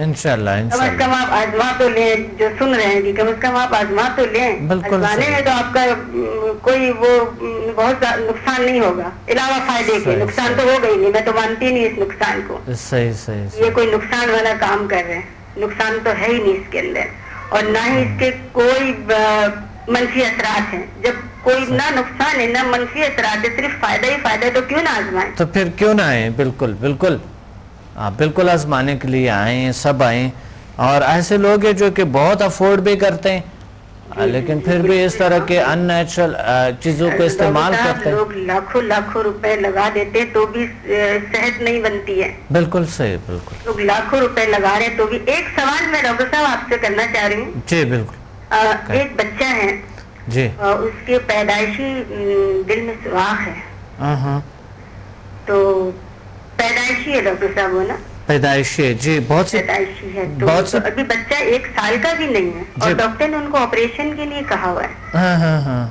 انشاءاللہ کم از کم آپ آزما تو لیں، جو سن رہے ہیں کہ کم از کم آپ آزما تو لیں. آزمانے میں تو آپ کا کوئی وہ بہت نقصان نہیں ہوگا علاوہ فائدے کے. نقصان تو ہوگا ہی نہیں، میں تو مانتی نہیں اس نقصان کو. صحیح یہ کوئی نقصان والا کام کر رہے ہیں، نقصان تو ہے ہی نہیں اس کے اندر، اور نہ ہی اس کے کوئی منفی اثرات ہیں. جب کوئی نہ نقصان ہے نہ منفی اثرات ہے، صرف فائدہ ہی فائدہ ہے، تو کیوں نہ آزمائیں؟ تو پھر کیوں نہ آئیں؟ بالکل بالکل آزمانے کے لیے آئیں، سب آئیں. اور ایسے لوگ ہیں جو کہ بہت افورڈ بھی کرتے ہیں لیکن پھر بھی اس طرح کے ان نیچرل چیزوں کو استعمال کرتے ہیں. لوگ لاکھوں روپے لگا دیتے تو بھی صحت نہیں بنتی ہے. بالکل صحیح، بالکل. لوگ لاکھوں روپے لگا رہے تو بھی. ایک سوال میں ڈاکٹر صاحب آپ سے کرنا چاہ رہی ہوں. جی بالکل. ایک بچہ ہے جی، اس کے پیدائشی دل میں سوراخ ہے. تو پیدائشی ہے ڈاکٹر صاحب وہ نا؟ پیدائشی ہے جی، بہت سی پیدائشی ہے. تو ابھی بچہ 1 سال کا بھی نہیں ہے اور ڈاکٹر نے ان کو آپریشن کے لیے کہا ہوا ہے.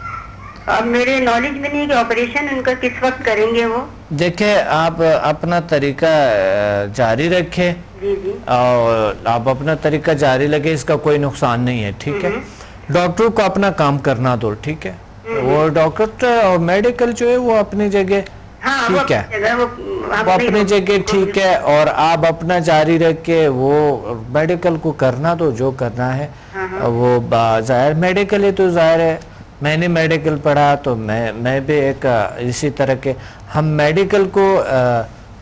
اب میرے نالج میں نہیں ہے کہ آپریشن ان کا کس وقت کریں گے. وہ دیکھیں، آپ اپنا طریقہ جاری رکھیں. جی اور آپ اپنا طریقہ جاری لگے، اس کا کوئی نقصان نہیں ہے. ٹھیک ہے، ڈاکٹر کو اپنا کام کرنا دو. ٹھیک ہے، وہ ڈاکٹر اور میڈیکل جو ہے وہ اپنی جگہ ٹھیک ہے، وہ اپنی جگہ ٹھیک ہے. اور آپ اپنا جاری رکھ کے وہ میڈیکل کو کرنا دو جو کرنا ہے. وہ ظاہر میڈیکل ہے تو ظاہر ہے میں نے میڈیکل پڑھا تو میں بھی ایک اسی طرح کے. ہم میڈیکل کو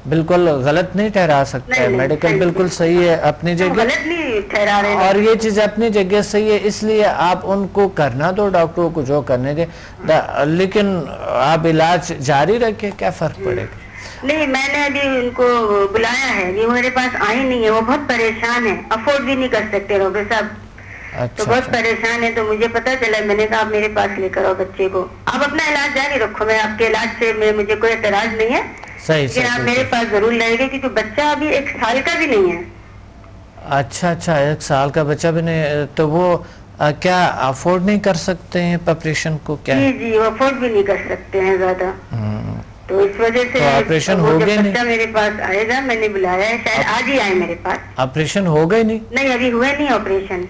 بالکل غلط نہیں ٹھہرا سکتے. میڈیکل بالکل صحیح ہے اپنی جگہ، غلط نہیں ٹھہرا رہے اور یہ چیز اپنی جگہ صحیح ہے. اس لیے آپ ان کو کرنا دو، ڈاکٹروں کو جو کرنے دے، لیکن آپ علاج جاری رکھیں. کیا فرق پڑے گا؟ نہیں، میں نے ابھی ان کو بلایا ہے، یہ میرے پاس آئی نہیں ہے. وہ بہت پریشان ہے، افورڈ بھی نہیں کر سکتے ڈاکٹر صاحب. تو بہت پریشان ہے. تو مجھے پتا چلا، میں نے کہا آپ میرے پاس لے کر آؤ بچے کو. آپ اپنا علاج جاری رکھو، میں آپ کے علاج سے مجھے کوئی اعتراض نہیں ہے. لیکن آپ میرے پاس ضرور لائے گے کیونکہ بچہ ابھی 1 سال کا بھی نہیں ہے. اچھا 1 سال کا بچہ بھی نہیں تو وہ کیا افورڈ نہیں کر سکتے ہیں آپریشن کو؟ کیا جی وہ افورڈ بھی نہیں کر سکتے ہیں زیادہ. تو اس وجہ سے آپریشن ہو گئے نہیں. بچہ میرے پاس آئے گا، میں نے بلایا ہے، شاید آج ہی آئے میرے پاس. آپریشن ہو گئے نہیں؟ نہیں ابھی ہوئے نہیں آپریشن.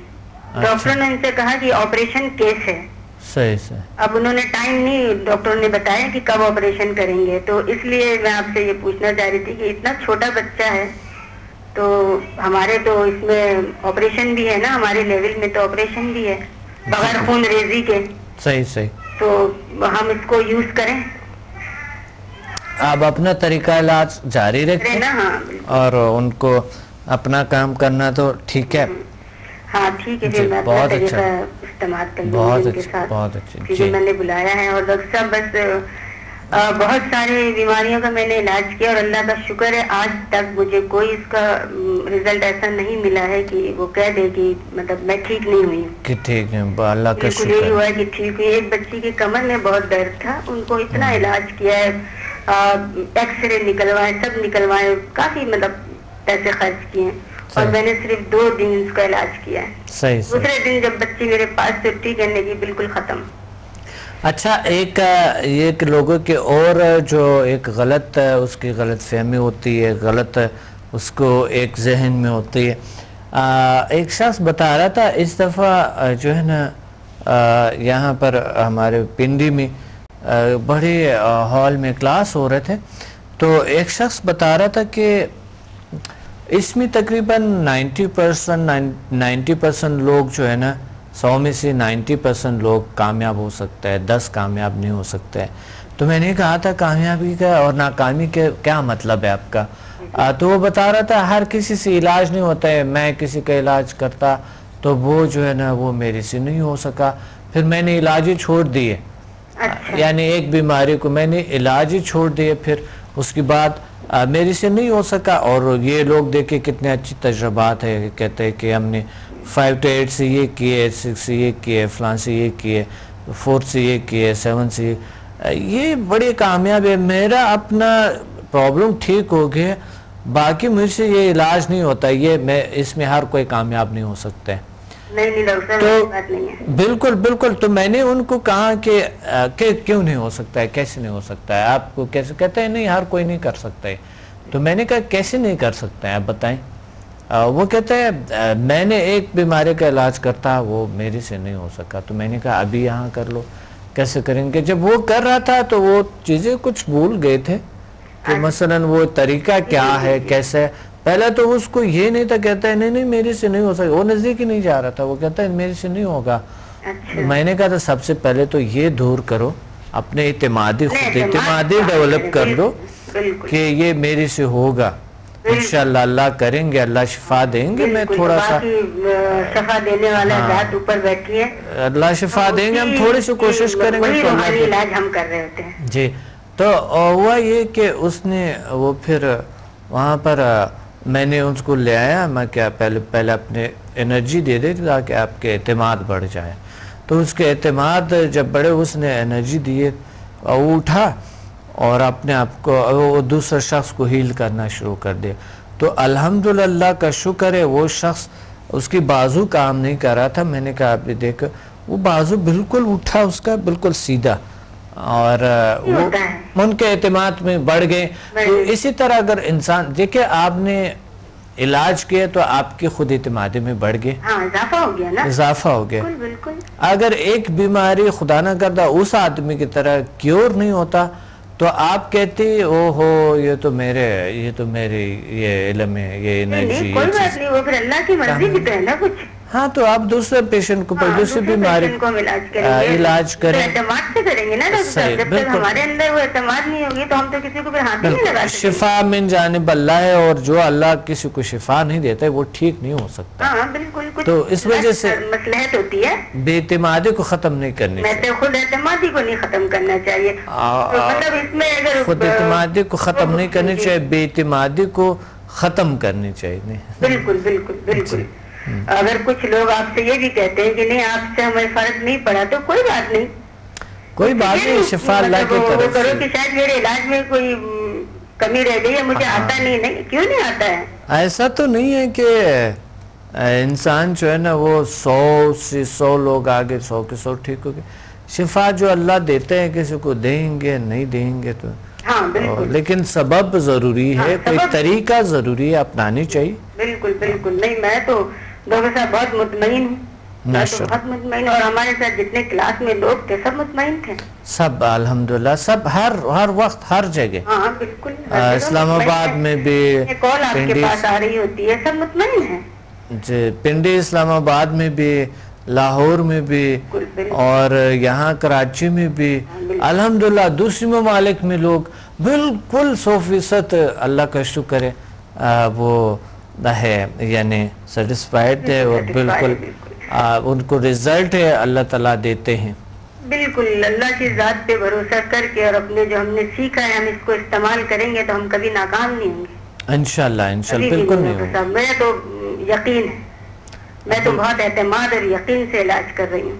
ڈاکٹر نے ان سے کہا کہ آپریشن کیس ہے. صحیح. اب انہوں نے ٹائم نہیں ڈاکٹر نے بتایا کہ کب آپریشن کریں گے. تو اس لیے میں آپ سے یہ پوچھنا چاہ رہی تھی کہ اتنا چھوٹا بچہ ہے تو ہمارے تو اس میں آپریشن بھی ہے نا، ہمارے لیول میں تو آپریشن بھی ہے بغیر خون ریزی کے. صحیح. تو ہم اس کو یوز کریں. آپ اپنا طریقہ علاج جاری رکھیں اور ان کو اپنا کام کرنا تو ٹھیک ہے. ہاں ٹھیک ہے، پھر میں اپنا طریقہ استعمال کر لوں گی ان کے ساتھ. کیونکہ میں نے بلایا ہے. اور ڈاکٹر صاحب بس بہت ساری بیماریوں کا میں نے علاج کیا اور اللہ کا شکر ہے آج تک مجھے کوئی اس کا رزلٹ ایسا نہیں ملا ہے کہ وہ کہہ دے کہ مطلب میں ٹھیک نہیں ہوئی کہ ٹھیک ہے. اللہ کا شکر یہی ہوا ہے کہ ٹھیک ہوئی. ایک بچی کی کمر میں بہت درد تھا، ان کو اتنا علاج کیا ہے، ایکس رے نکلوائے، سب نکلوائے، کافی مطلب پیسے خرچ کیے ہیں اور میں نے صرف 2 دن اس کا علاج کیا ہے. دوسرے دن جب بچی میرے پاس سے اٹھی کہنے کی بالکل ختم. اچھا، ایک لوگوں کے اور جو ایک غلط اس کی غلط فہمی ہوتی ہے، غلط اس کو ایک ذہن میں ہوتی ہے. ایک شخص بتا رہا تھا اس دفعہ جو ہے نا یہاں پر ہمارے پنڈی میں بڑے ہال میں کلاس ہو رہے تھے تو ایک شخص بتا رہا تھا کہ اس میں تقریباً 90% لوگ جو ہے نا 100 میں سے 90% لوگ کامیاب ہو سکتے ہیں، 10 کامیاب نہیں ہو سکتے. تو میں نے کہا تھا کامیابی کا اور ناکامی کے کیا مطلب ہے آپ کا؟ تو وہ بتا رہا تھا ہر کسی سے علاج نہیں ہوتا ہے. میں کسی کا علاج کرتا تو وہ جو ہے نا وہ میرے سے نہیں ہو سکا، پھر میں نے علاج ہی چھوڑ دیے. یعنی ایک بیماری کو میں نے علاج ہی چھوڑ دیے، پھر اس کے بعد میرے سے نہیں ہو سکا. اور یہ لوگ دیکھیں کتنے اچھی تجربات ہے، کہتے ہیں کہ ہم نے 5 to 8 سے یہ کیے، 6 سے یہ کیے، فلان سے یہ کیے، 4 سے یہ کیے، 7 سے یہ بڑی کامیاب ہے. میرا اپنا پرابلم ٹھیک ہو گیا، باقی مجھ سے یہ علاج نہیں ہوتا. یہ اس میں ہر کوئی کامیاب نہیں ہو سکتا ہے. تو بالکل. تو میں نے ان کو کہا کہ کیوں نہیں ہو سکتا ہے، کیسے نہیں ہو سکتا ہے؟ آپ کو کیسے؟ کہتے ہیں نہیں ہر کوئی نہیں کر سکتا ہے. تو میں نے کہا کیسے نہیں کر سکتا ہے آپ بتائیں. وہ کہتے ہیں میں نے ایک بیماری کا علاج کرتا وہ میرے سے نہیں ہو سکا، تو میں نے کہا ابھی یہاں کر لو. کیسے کریں گے؟ جب وہ کر رہا تھا تو وہ چیزیں کچھ بھول گئے تھے کہ مثلا وہ طریقہ کیا ہے، کیسے. پہلے تو اس کو یہ نہیں تھا، کہتا ہے نہیں میرے سے نہیں ہو سکتا، وہ نزدیک ہی نہیں جا رہا تھا، وہ کہتا ہے میرے سے نہیں ہوگا. میں نے کہا تھا سب سے پہلے تو یہ دور کرو، اپنے اعتمادی خود اعتمادی ڈیولپ کر لو کہ یہ میرے سے ہوگا. انشاءاللہ اللہ کریں گے، اللہ شفا دیں گے. میں تھوڑا سا شفا دینے والا ذات اوپر بیٹھی ہے، اللہ شفا دیں گے، ہم تھوڑی سی کوشش کریں گے تو اللہ علاج ہم کر رہے ہوتے ہیں. جی. تو ہوا یہ کہ اس نے وہ پھر وہاں پر میں نے اس کو لے آیا، میں کیا پہلے اپنے انرجی دے دے تاکہ آپ کے اعتماد بڑھ جائے. تو اس کے اعتماد جب بڑھے، اس نے انرجی دیے، وہ اٹھا اور اپنے آپ کو دوسرے شخص کو ہیل کرنا شروع کر دیا. تو الحمدللہ کا شکر ہے، وہ شخص اس کی بازو کام نہیں کر رہا تھا. میں نے کہا آپ نے دیکھا وہ بازو بالکل اٹھا، اس کا بالکل سیدھا، اور وہ ان کے اعتماد میں بڑھ گئے. تو اسی طرح اگر انسان دیکھیں آپ نے علاج کیا تو آپ کی خود اعتمادی میں بڑھ گئے، اضافہ ہو گیا نا، اضافہ ہو گیا. بالکل. اگر ایک بیماری خدا نہ کرتا اس آدمی کی طرح کیور نہیں ہوتا تو آپ کہتی او ہو یہ تو میرے یہ علم ہے، یہ انرجی، کوئی بات نہیں، وہ پھر اللہ کی مرضی بھی تو ہے نا کچھ. ہاں تو آپ دوسرے پیشنٹ کو دوسری بیماری کو علاج کریں، اعتماد سے کریں گے نا. جب تک ہمارے اندر وہ اعتماد نہیں ہوگی تو ہم تو کسی کو پھر ہاتھ نہیں لگا سکتے. شفا من جانب اللہ ہے، اور جو اللہ کسی کو شفا نہیں دیتا ہے وہ ٹھیک نہیں ہو سکتا. ہاں بالکل. تو اس وجہ سے مصلحت ہوتی ہے بے اعتمادی کو ختم نہیں کرنی چاہیے، خود اعتمادی کو نہیں ختم کرنا چاہیے. مطلب اس میں اگر خود اعتمادی کو ختم نہیں کرنی چاہیے، بے اعتمادی کو ختم کرنی چاہیے. بالکل بالکل بالکل. اگر کچھ لوگ آپ سے یہ بھی کہتے ہیں کہ نہیں آپ سے ہمیں فرق نہیں پڑا تو کوئی بات نہیں، کوئی بات نہیں، شفا اللہ کی طرف کرو کہ شاید میرے علاج میں کوئی کمی رہ گئی ہے، مجھے آتا نہیں. کیوں نہیں آتا ہے؟ ایسا تو نہیں ہے کہ انسان جو ہے نا وہ 100 لوگ آگے 100 کے 100 ٹھیک ہو گئے. شفا جو اللہ دیتے ہیں کسی کو دیں گے نہیں دیں گے تو لیکن سبب ضروری ہے، کوئی طریقہ ضروری ہے، اپنانی چاہیے. بالکل بالکل. نہیں میں تو ڈاکٹر صاحب بہت مطمئن ہوں، بہت مطمئن، اور ہمارے ساتھ جتنے کلاس میں لوگ تھے سب مطمئن تھے، سب الحمدللہ، سب ہر وقت ہر جگہ. ہاں بالکل. اسلام آباد میں بھی کال آپ کے پاس آ رہی ہوتی ہے، سب مطمئن ہیں. جی پنڈی اسلام آباد میں بھی، لاہور میں بھی، اور یہاں کراچی میں بھی الحمدللہ. دوسری ممالک میں لوگ بالکل 100% اللہ کا شکر ہے وہ ہے، یعنی سیٹسفائیڈ ہے، اور بالکل ان کو رزلٹ ہے اللہ تعالیٰ دیتے ہیں. بالکل اللہ کی ذات پہ بھروسہ کر کے اور اپنے جو ہم نے سیکھا ہے ہم اس کو استعمال کریں گے تو ہم کبھی ناکام نہیں ہوں گے انشاءاللہ. بالکل نہیں ہوگا. میں تو یقین ہے، میں تو بہت اعتماد اور یقین سے علاج کر رہی ہوں،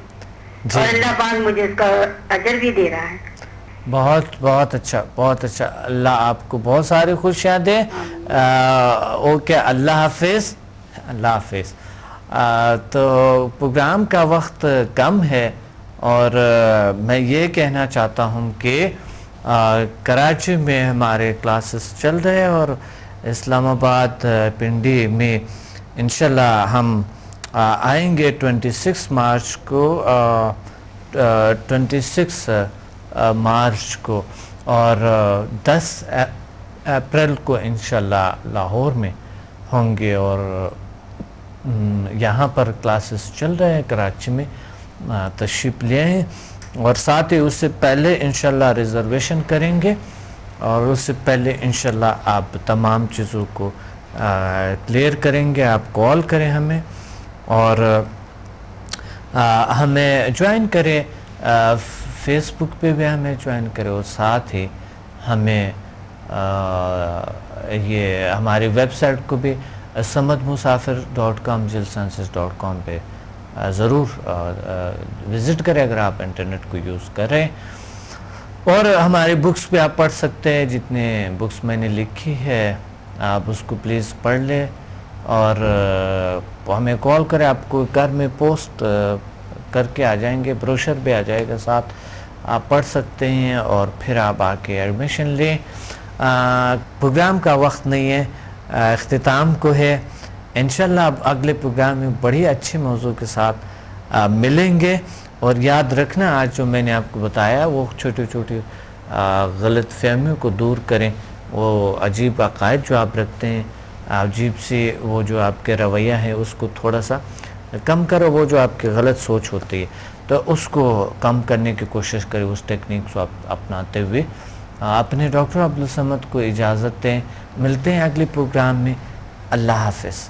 اور اللہ پاک مجھے اس کا اجر بھی دے رہا ہے. بہت اچھا، بہت اچھا. اللہ آپ کو بہت ساری خوشیاں دے. اوکے، اللہ حافظ. اللہ حافظ. تو پروگرام کا وقت کم ہے، اور میں یہ کہنا چاہتا ہوں کہ کراچی میں ہمارے کلاسز چل رہے ہیں، اور اسلام آباد پنڈی میں انشاءاللہ ہم آئیں گے 26 مارچ کو، 26 مارچ کو، اور 10 اپریل کو انشاءاللہ لاہور میں ہوں گے. اور یہاں پر کلاسز چل رہے ہیں کراچی میں، تشریف لے آئیں. اور ساتھ ہی اس سے پہلے انشاءاللہ ریزرویشن کریں گے، اور اس سے پہلے انشاءاللہ آپ تمام چیزوں کو کلیئر کریں گے. آپ کال کریں ہمیں، اور ہمیں جوائن کریں، فیس بک پہ بھی ہمیں جوائن کریں، اور ساتھ ہی ہمیں یہ ہماری ویب سائٹ کو بھی samadmusafir.com jilsciences.com پہ ضرور وزٹ کریں اگر آپ انٹرنیٹ کو یوز کر رہے ہیں. اور ہماری بکس پہ آپ پڑھ سکتے ہیں، جتنے بکس میں نے لکھی ہے آپ اس کو پلیز پڑھ لیں، اور ہمیں کال کریں. آپ کو گھر میں پوسٹ کر کے آ جائیں گے، بروشر بھی آ جائے گا ساتھ، آپ پڑھ سکتے ہیں اور پھر آپ آ کے ایڈمیشن لیں. پروگرام کا وقت نہیں ہے، اختتام کو ہے. انشاءاللہ اب اگلے پروگرام میں بڑی اچھے موضوع کے ساتھ ملیں گے. اور یاد رکھنا آج جو میں نے آپ کو بتایا وہ چھوٹی چھوٹی غلط فہمیوں کو دور کریں. وہ عجیب عقائد جو آپ رکھتے ہیں, عجیب سی وہ جو آپ کے رویہ ہے اس کو تھوڑا سا کم کرو. وہ جو آپ کی غلط سوچ ہوتی ہے تو اس کو کم کرنے کی کوشش کریں, اس ٹیکنیک کو آپ اپناتے ہوئے. اپنے ڈاکٹر عبدالصمد کو اجازت دیں. ملتے ہیں اگلے پروگرام میں. اللہ حافظ.